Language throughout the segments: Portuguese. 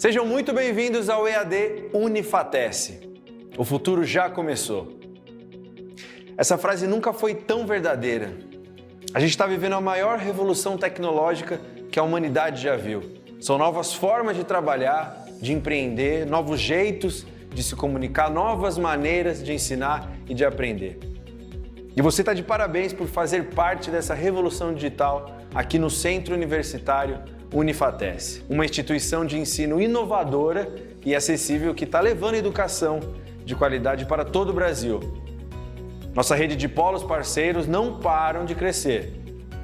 Sejam muito bem-vindos ao EAD Unifatece. O futuro já começou. Essa frase nunca foi tão verdadeira. A gente está vivendo a maior revolução tecnológica que a humanidade já viu. São novas formas de trabalhar, de empreender, novos jeitos de se comunicar, novas maneiras de ensinar e de aprender. E você está de parabéns por fazer parte dessa revolução digital aqui no Centro Universitário Unifatece, uma instituição de ensino inovadora e acessível que está levando educação de qualidade para todo o Brasil. Nossa rede de polos parceiros não param de crescer.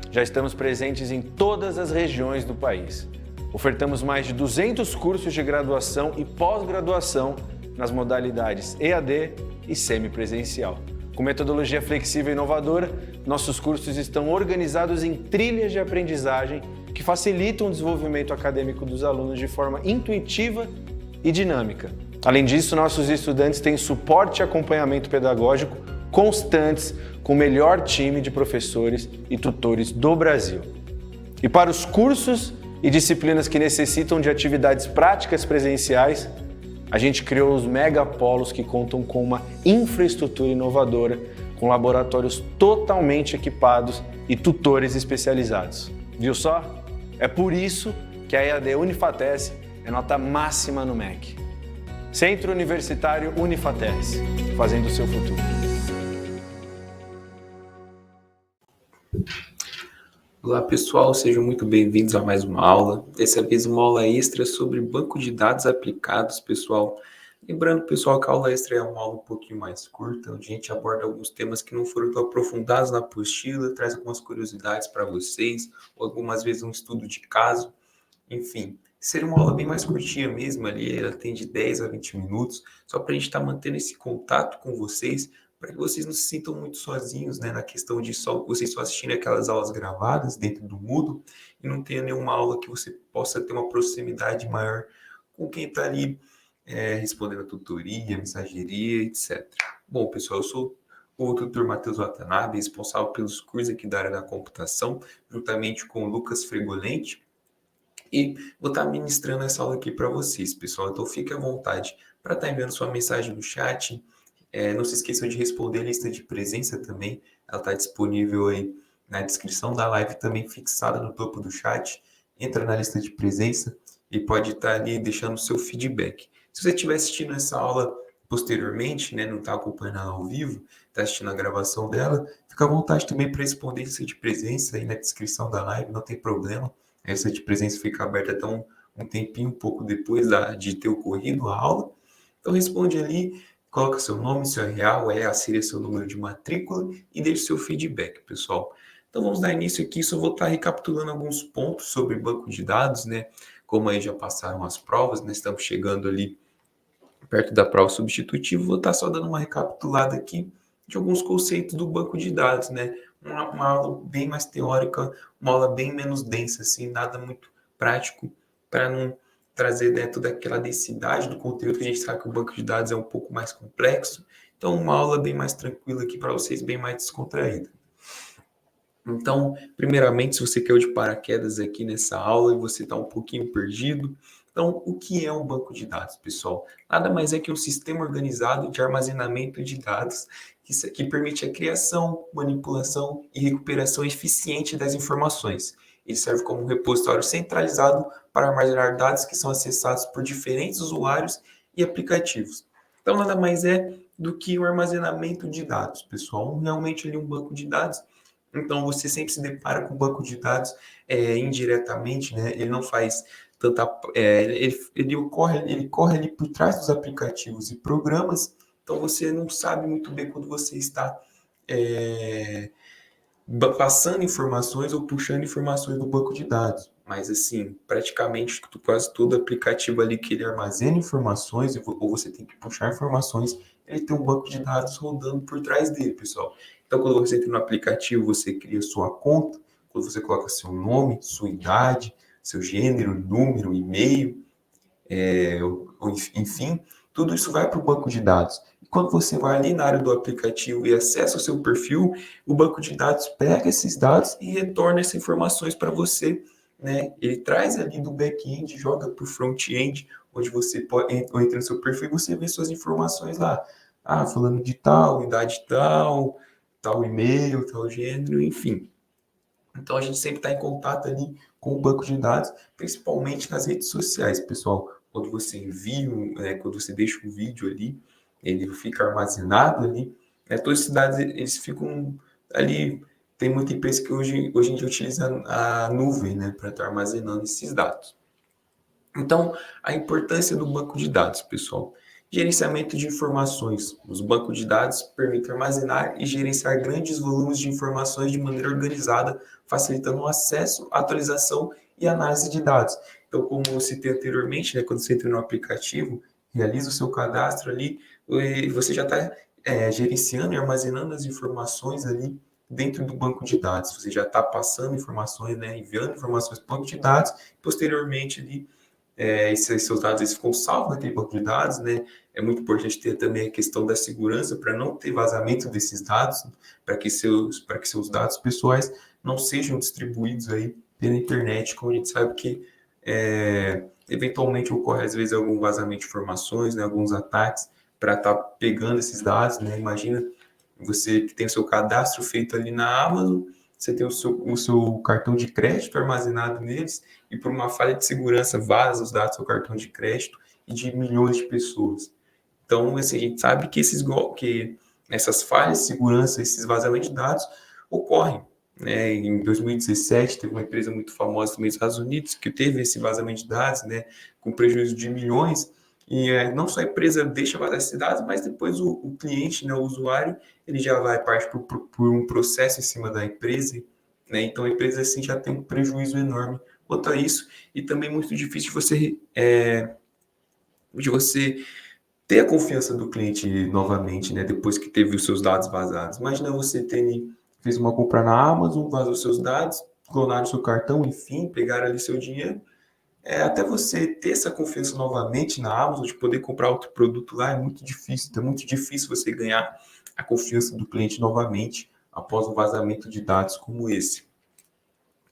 Já estamos presentes em todas as regiões do país. Ofertamos mais de 200 cursos de graduação e pós-graduação nas modalidades EAD e semipresencial. Com metodologia flexível e inovadora, nossos cursos estão organizados em trilhas de aprendizagem que facilitam o desenvolvimento acadêmico dos alunos de forma intuitiva e dinâmica. Além disso, nossos estudantes têm suporte e acompanhamento pedagógico constantes com o melhor time de professores e tutores do Brasil. E para os cursos e disciplinas que necessitam de atividades práticas presenciais, a gente criou os megapolos que contam com uma infraestrutura inovadora, com laboratórios totalmente equipados e tutores especializados. Viu só? É por isso que a EAD Unifatece é nota máxima no MEC. Centro Universitário Unifatece, fazendo o seu futuro. Olá pessoal, sejam muito bem-vindos a mais uma aula. Dessa vez uma aula extra sobre banco de dados aplicados, pessoal. Lembrando, pessoal, que a aula extra é uma aula um pouquinho mais curta, onde a gente aborda alguns temas que não foram tão aprofundados na apostila, traz algumas curiosidades para vocês, ou algumas vezes um estudo de caso. Enfim, seria uma aula bem mais curtinha mesmo ali, ela tem de 10 a 20 minutos, só para a gente estar mantendo esse contato com vocês, para que vocês não se sintam muito sozinhos, né, na questão de vocês só assistirem aquelas aulas gravadas dentro do Moodle e não tenha nenhuma aula que você possa ter uma proximidade maior com quem está ali respondendo a tutoria, mensageria, etc. Bom, pessoal, eu sou o tutor Matheus Watanabe, responsável pelos cursos aqui da área da computação, juntamente com o Lucas Fregolente, e vou estar ministrando essa aula aqui para vocês, pessoal. Então fique à vontade para estar enviando sua mensagem no chat. Não se esqueçam de responder a lista de presença também. Ela está disponível aí na descrição da live, também fixada no topo do chat. Entra na lista de presença e pode estar ali deixando o seu feedback. Se você estiver assistindo essa aula posteriormente, né, não está acompanhando ela ao vivo, está assistindo a gravação dela, fica à vontade também para responder a lista de presença aí na descrição da live, não tem problema. A lista de presença fica aberta até um tempinho, um pouco depois de ter ocorrido a aula. Então responde ali, coloca seu nome, seu real, seria seu número de matrícula e deixe seu feedback, pessoal. Então vamos dar início aqui, só vou estar recapitulando alguns pontos sobre banco de dados, né? Como aí já passaram as provas, né? Estamos chegando ali perto da prova substitutiva, vou estar só dando uma recapitulada aqui de alguns conceitos do banco de dados, né? Uma aula bem mais teórica, uma aula bem menos densa, assim, nada muito prático, para não trazer dentro daquela densidade do conteúdo, que a gente sabe que o banco de dados é um pouco mais complexo. Então, uma aula bem mais tranquila aqui para vocês, bem mais descontraída. Então, primeiramente, se você caiu de paraquedas aqui nessa aula e você está um pouquinho perdido, então, o que é um banco de dados, pessoal? Nada mais é que um sistema organizado de armazenamento de dados que permite a criação, manipulação e recuperação eficiente das informações. Ele serve como um repositório centralizado para armazenar dados que são acessados por diferentes usuários e aplicativos. Então, nada mais é do que o armazenamento de dados, pessoal. Realmente ali um banco de dados. Então, você sempre se depara com o banco de dados indiretamente, né? Ele não faz tanta... ele corre ali por trás dos aplicativos e programas, então você não sabe muito bem quando você está passando informações ou puxando informações do banco de dados. Mas, assim, praticamente quase todo aplicativo ali que ele armazena informações, ou você tem que puxar informações, ele tem um banco de dados rodando por trás dele, pessoal. Então, quando você entra no aplicativo, você cria sua conta, quando você coloca seu nome, sua idade, seu gênero, número, e-mail, enfim, tudo isso vai para o banco de dados. E quando você vai ali na área do aplicativo e acessa o seu perfil, o banco de dados pega esses dados e retorna essas informações para você né? Ele traz ali do back-end, joga para o front-end, onde você pode entra no seu perfil e você vê suas informações lá. Ah, falando de tal, idade tal, tal e-mail, tal gênero, enfim. Então a gente sempre está em contato ali com o banco de dados, principalmente nas redes sociais, pessoal. Quando você envia, quando você deixa um vídeo ali, ele fica armazenado ali, né? Todos esses dados eles ficam ali. Tem muita empresa que hoje em dia utiliza a nuvem, né, para estar armazenando esses dados. Então, a importância do banco de dados, pessoal. Gerenciamento de informações. Os bancos de dados permitem armazenar e gerenciar grandes volumes de informações de maneira organizada, facilitando o acesso, atualização e análise de dados. Então, como eu citei anteriormente, né, quando você entra no aplicativo, realiza o seu cadastro ali, você já está gerenciando e armazenando as informações ali dentro do banco de dados. Você já está passando informações, né, enviando informações para o banco de dados, posteriormente ali esses seus dados eles ficam salvos naquele banco de dados, né? É muito importante ter também a questão da segurança para não ter vazamento desses dados, para que seus dados pessoais não sejam distribuídos aí pela internet, como a gente sabe que eventualmente ocorre às vezes algum vazamento de informações, né? Alguns ataques para estar pegando esses dados, né? Imagina você que tem o seu cadastro feito ali na Amazon, você tem o seu cartão de crédito armazenado neles e por uma falha de segurança vaza os dados do seu cartão de crédito e de milhões de pessoas. Então, assim, a gente sabe que que essas falhas de segurança, esses vazamentos de dados ocorrem. Né? Em 2017, teve uma empresa muito famosa nos Estados Unidos que teve esse vazamento de dados, né, com prejuízo de milhões, e não só a empresa deixa vazar esses dados, mas depois o cliente, né, o usuário, ele já vai partir por um processo em cima da empresa, né? Então a empresa assim já tem um prejuízo enorme quanto a isso, e também muito difícil de você ter a confiança do cliente novamente, né? Depois que teve os seus dados vazados. Imagina você fez uma compra na Amazon, vazou seus dados, clonaram seu cartão, enfim, pegaram ali seu dinheiro. Até você ter essa confiança novamente na Amazon, de poder comprar outro produto lá, é muito difícil. Então, é muito difícil você ganhar a confiança do cliente novamente após um vazamento de dados como esse.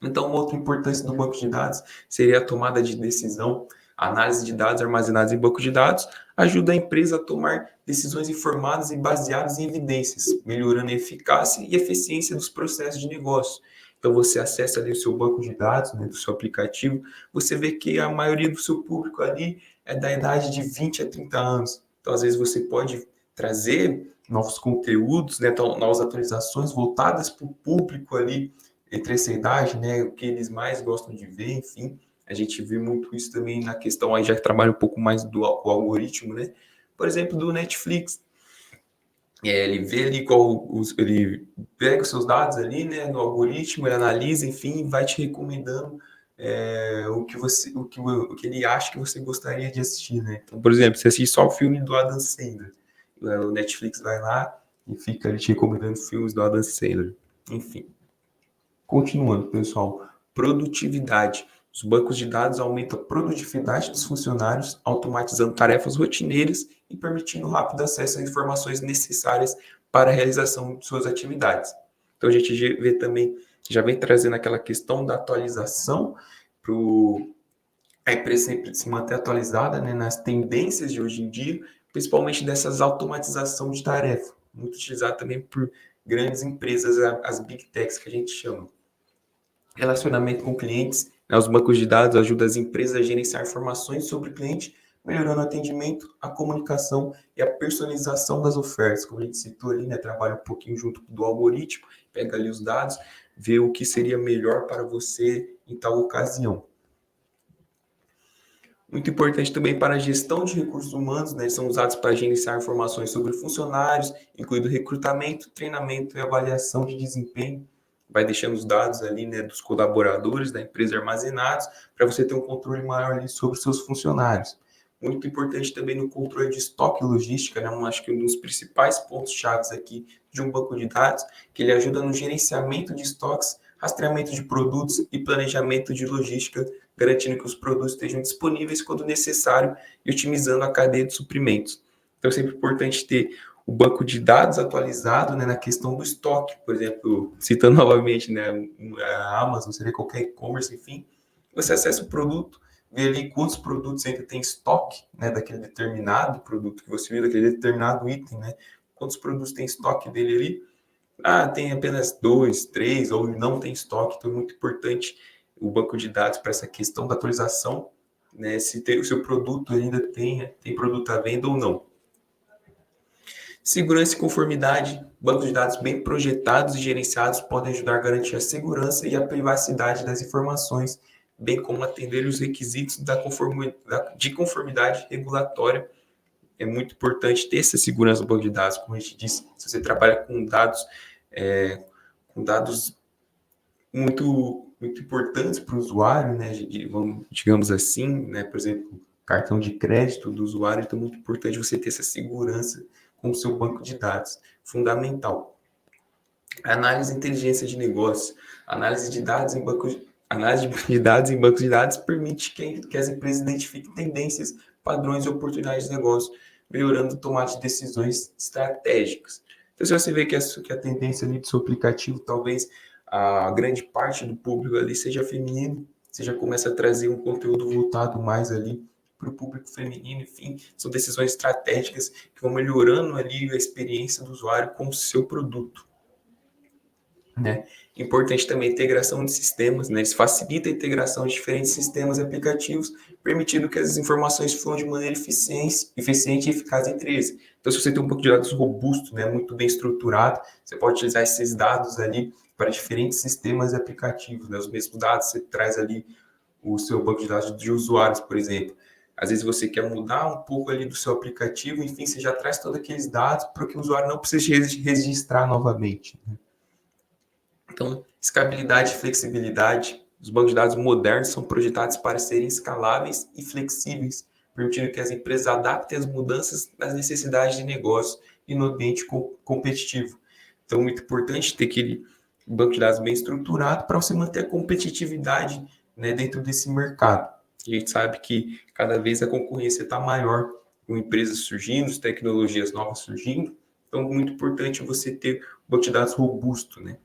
Então, uma outra importância do banco de dados seria a tomada de decisão. A análise de dados armazenados em banco de dados ajuda a empresa a tomar decisões informadas e baseadas em evidências, melhorando a eficácia e eficiência dos processos de negócio. Então, você acessa ali o seu banco de dados, né, do seu aplicativo, você vê que a maioria do seu público ali é da idade de 20 a 30 anos. Então, às vezes, você pode trazer novos conteúdos, né, novas atualizações voltadas para o público ali entre essa idade, né, o que eles mais gostam de ver, enfim. A gente vê muito isso também na questão, aí já que trabalha um pouco mais do algoritmo, né? Por exemplo, do Netflix. Ele vê ali ele pega os seus dados ali, né, no algoritmo, ele analisa, enfim, vai te recomendando o que ele acha que você gostaria de assistir, né? Então, por exemplo, você assiste só o filme do Adam Sandler, o Netflix vai lá e fica ali te recomendando filmes do Adam Sandler. Enfim. Continuando, pessoal, produtividade. Os bancos de dados aumentam a produtividade dos funcionários, automatizando tarefas rotineiras e permitindo rápido acesso a informações necessárias para a realização de suas atividades. Então, a gente vê também, já vem trazendo aquela questão da atualização para a empresa sempre se manter atualizada, né, nas tendências de hoje em dia, principalmente dessas automatização de tarefa, muito utilizado também por grandes empresas, as Big Techs que a gente chama. Relacionamento com clientes, né, os bancos de dados ajudam as empresas a gerenciar informações sobre o cliente, melhorando o atendimento, a comunicação e a personalização das ofertas. Como a gente citou ali, né, trabalha um pouquinho junto do algoritmo, pega ali os dados, vê o que seria melhor para você em tal ocasião. Muito importante também para a gestão de recursos humanos, né, são usados para gerenciar informações sobre funcionários, incluindo recrutamento, treinamento e avaliação de desempenho. Vai deixando os dados ali, né, dos colaboradores da empresa armazenados para você ter um controle maior ali sobre os seus funcionários. Muito importante também no controle de estoque e logística, né, acho que um dos principais pontos-chave aqui de um banco de dados, que ele ajuda no gerenciamento de estoques, rastreamento de produtos e planejamento de logística, garantindo que os produtos estejam disponíveis quando necessário e otimizando a cadeia de suprimentos. Então, é sempre importante ter o banco de dados atualizado, né, na questão do estoque, por exemplo, citando novamente, né, a Amazon, seria qualquer e-commerce, enfim, você acessa o produto, vê ali quantos produtos ainda tem estoque, né, daquele determinado produto que você viu, daquele determinado item, né, quantos produtos tem estoque dele ali. Tem apenas 2, 3, ou não tem estoque, então é muito importante o banco de dados para essa questão da atualização, né, se o seu produto ainda tem produto à venda ou não. Segurança e conformidade, bancos de dados bem projetados e gerenciados podem ajudar a garantir a segurança e a privacidade das informações, bem como atender os requisitos de conformidade regulatória. É muito importante ter essa segurança no banco de dados, como a gente disse, se você trabalha com dados muito importantes para o usuário, né, digamos assim, né, por exemplo, cartão de crédito do usuário, então é muito importante você ter essa segurança com o seu banco de dados, fundamental. Análise e inteligência de negócio, análise de dados em bancos de dados permite que as empresas identifiquem tendências, padrões e oportunidades de negócio, melhorando o tomate de decisões estratégicas. Então, se você vê que a tendência ali do seu aplicativo, talvez a grande parte do público ali seja feminino, você já começa a trazer um conteúdo voltado mais ali para o público feminino, enfim, são decisões estratégicas que vão melhorando ali a experiência do usuário com o seu produto. Né? Importante também a integração de sistemas, né? Isso facilita a integração de diferentes sistemas e aplicativos, permitindo que as informações fluam de maneira eficiente e eficaz entre eles. Então, se você tem um banco de dados robusto, né, muito bem estruturado, você pode utilizar esses dados ali para diferentes sistemas e aplicativos. Né? Os mesmos dados, você traz ali o seu banco de dados de usuários, por exemplo. Às vezes você quer mudar um pouco ali do seu aplicativo, enfim, você já traz todos aqueles dados para que o usuário não precise registrar novamente. Né? Então, escalabilidade e flexibilidade. Os bancos de dados modernos são projetados para serem escaláveis e flexíveis, permitindo que as empresas adaptem as mudanças nas necessidades de negócio e no ambiente competitivo. Então, é muito importante ter aquele banco de dados bem estruturado para você manter a competitividade, né, dentro desse mercado. E a gente sabe que cada vez a concorrência está maior, com empresas surgindo, tecnologias novas surgindo. Então, é muito importante você ter um banco de dados robusto, né?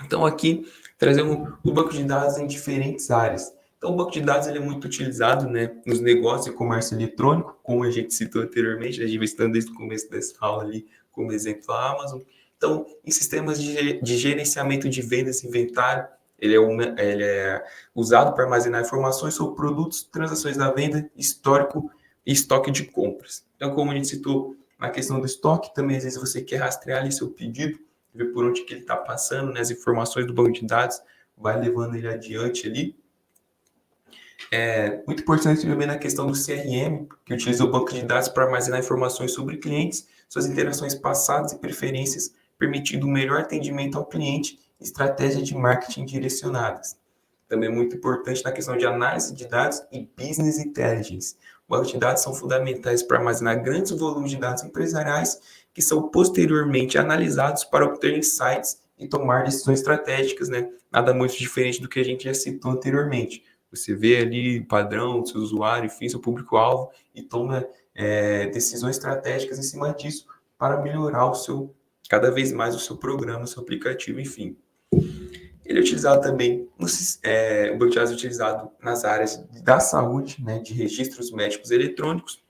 Então, aqui, trazemos o banco de dados em diferentes áreas. Então, o banco de dados ele é muito utilizado, né, nos negócios e comércio eletrônico, como a gente citou anteriormente, a gente vai citando desde o começo dessa aula ali, como exemplo, a Amazon. Então, em sistemas de gerenciamento de vendas e inventário, ele é usado para armazenar informações sobre produtos, transações da venda, histórico e estoque de compras. Então, como a gente citou na questão do estoque, também às vezes você quer rastrear ali seu pedido, ver por onde que ele está passando, né, as informações do banco de dados, vai levando ele adiante ali. É muito importante também na questão do CRM, que utiliza o banco de dados para armazenar informações sobre clientes, suas interações passadas e preferências, permitindo um melhor atendimento ao cliente e estratégias de marketing direcionadas. Também é muito importante na questão de análise de dados e business intelligence. Bancos de dados são fundamentais para armazenar grandes volumes de dados empresariais que são posteriormente analisados para obter insights e tomar decisões estratégicas, né? Nada muito diferente do que a gente já citou anteriormente. Você vê ali o padrão do seu usuário, enfim, seu público-alvo e toma decisões estratégicas em cima disso para melhorar cada vez mais o seu programa, o seu aplicativo, enfim. Ele é utilizado também, o banco de dados é utilizado nas áreas da saúde, né, de registros médicos eletrônicos,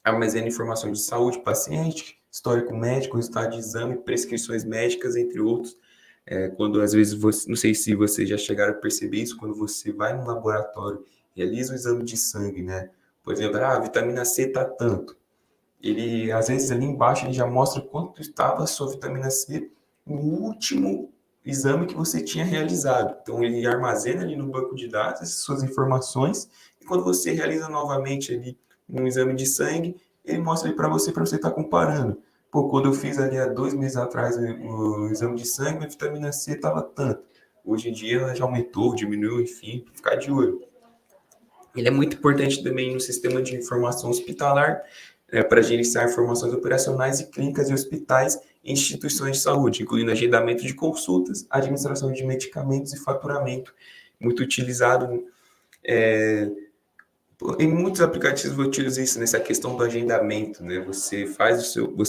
armazena informações de saúde, paciente, histórico médico, resultado de exame, prescrições médicas, entre outros. Quando às vezes, não sei se vocês já chegaram a perceber isso, quando você vai no laboratório, realiza o exame de sangue, né? Por exemplo, a vitamina C está tanto. Ele, às vezes, ali embaixo, ele já mostra quanto estava a sua vitamina C no último exame que você tinha realizado. Então, ele armazena ali no banco de dados essas suas informações e quando você realiza novamente ali um exame de sangue, ele mostra ali para você estar comparando. Pô, quando eu fiz ali há 2 meses atrás o exame de sangue, a vitamina C estava tanto. Hoje em dia ela já aumentou, diminuiu, enfim, ficar de olho. Ele é muito importante também no sistema de informação hospitalar, para gerenciar informações operacionais e clínicas de hospitais e instituições de saúde, incluindo agendamento de consultas, administração de medicamentos e faturamento. Muito utilizado em muitos aplicativos. Eu utilizo isso nessa questão do agendamento, né? Você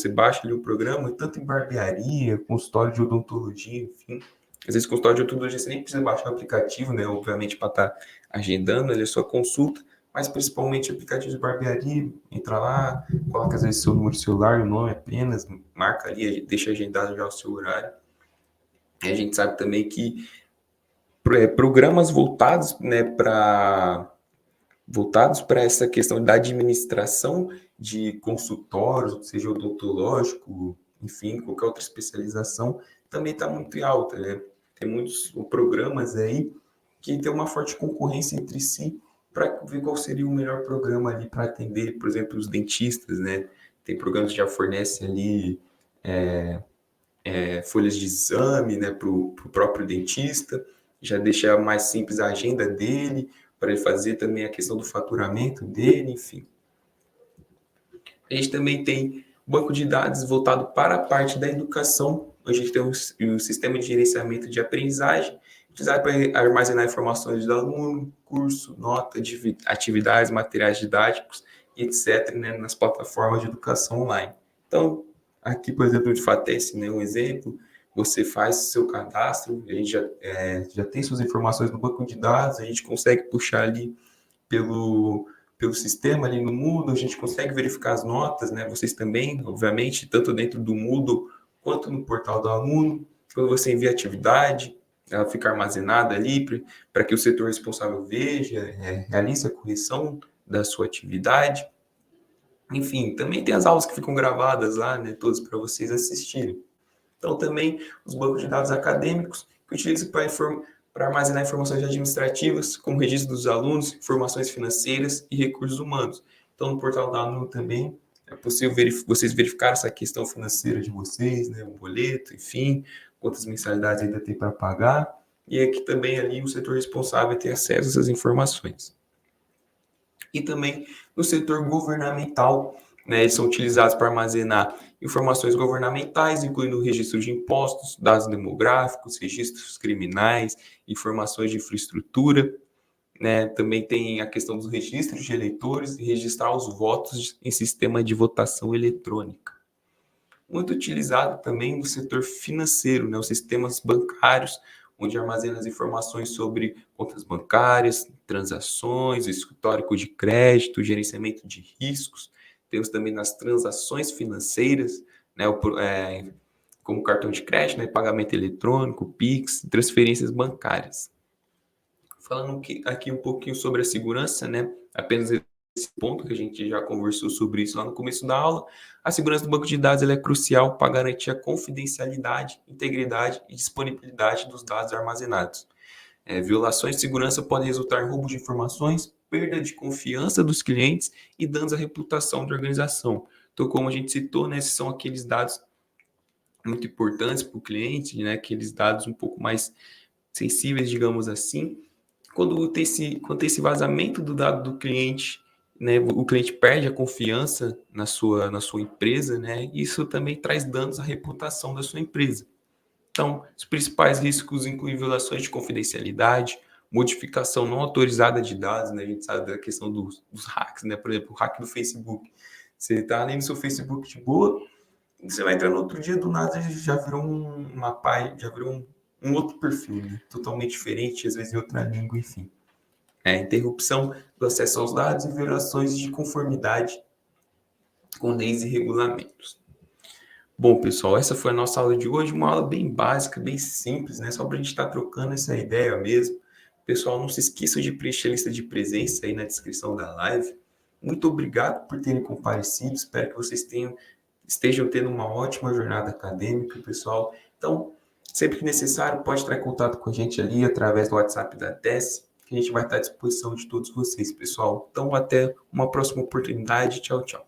baixa ali o programa, tanto em barbearia, consultório de odontologia, enfim, Às vezes, consultório de odontologia, você nem precisa baixar o aplicativo, né? Obviamente, para estar agendando, ele é só consulta, mas principalmente aplicativos de barbearia, entra lá, coloca às vezes seu número de celular, o nome apenas, marca ali, deixa agendado já o seu horário. E a gente sabe também que programas voltados, né, voltados para essa questão da administração de consultórios, seja odontológico, enfim, qualquer outra especialização, também está muito em alta, né? Tem muitos programas aí que tem uma forte concorrência entre si para ver qual seria o melhor programa ali para atender, por exemplo, os dentistas, né? Tem programas que já fornecem ali folhas de exame, né, para o próprio dentista, já deixa mais simples a agenda dele, para ele fazer também a questão do faturamento dele, enfim. A gente também tem banco de dados voltado para a parte da educação, onde a gente tem um sistema de gerenciamento de aprendizagem, utilizado para armazenar informações do aluno, curso, nota, atividades, materiais didáticos, etc., né, nas plataformas de educação online. Então, aqui, por exemplo, de Fatece, né, um exemplo, você faz seu cadastro, a gente já tem suas informações no banco de dados, a gente consegue puxar ali pelo sistema ali no Moodle, a gente consegue verificar as notas, né? Vocês também, obviamente, tanto dentro do Moodle quanto no portal do aluno. Quando você envia a atividade, ela fica armazenada ali para que o setor responsável veja, realize a correção da sua atividade. Enfim, também tem as aulas que ficam gravadas lá, né? Todas para vocês assistirem. Então, também os bancos de dados acadêmicos que utilizam para armazenar informações administrativas, como registro dos alunos, informações financeiras e recursos humanos. Então, no portal da aluno também é possível vocês verificar essa questão financeira de vocês, né, o boleto, enfim, quantas mensalidades ainda tem para pagar, e aqui também ali o setor responsável tem acesso a essas informações. E também no setor governamental, né, eles são utilizados para armazenar informações governamentais, incluindo registros de impostos, dados demográficos, registros criminais, informações de infraestrutura, né? Também tem a questão dos registros de eleitores e registrar os votos em sistema de votação eletrônica. Muito utilizado também no setor financeiro, né? Os sistemas bancários, onde armazena as informações sobre contas bancárias, transações, histórico de crédito, gerenciamento de riscos. Temos também nas transações financeiras, né, como cartão de crédito, né, pagamento eletrônico, Pix, transferências bancárias. Falando aqui um pouquinho sobre a segurança, né, apenas esse ponto que a gente já conversou sobre isso lá no começo da aula, a segurança do banco de dados ela é crucial para garantir a confidencialidade, integridade e disponibilidade dos dados armazenados. Violações de segurança podem resultar em roubo de informações, perda de confiança dos clientes e danos à reputação da organização. Então, como a gente citou, né, esses são aqueles dados muito importantes para o cliente, né, aqueles dados um pouco mais sensíveis, digamos assim. Quando tem esse vazamento do dado do cliente, né, o cliente perde a confiança na sua empresa, né, e isso também traz danos à reputação da sua empresa. Então, os principais riscos incluem violações de confidencialidade, modificação não autorizada de dados, né? A gente sabe da questão dos hacks, né? Por exemplo, o hack do Facebook. Você está ali no seu Facebook de boa, e você vai entrar no outro dia, do nada já virou uma página, já virou um outro perfil, né? Totalmente diferente, às vezes em outra língua, enfim. Interrupção do acesso aos dados e violações de conformidade com leis e regulamentos. Bom, pessoal, essa foi a nossa aula de hoje, uma aula bem básica, bem simples, né? Só para a gente estar trocando essa ideia mesmo. Pessoal, não se esqueçam de preencher a lista de presença aí na descrição da live. Muito obrigado por terem comparecido, espero que vocês estejam tendo uma ótima jornada acadêmica, pessoal. Então, sempre que necessário, pode entrar em contato com a gente ali através do WhatsApp da TES, que a gente vai estar à disposição de todos vocês, pessoal. Então, até uma próxima oportunidade. Tchau, tchau.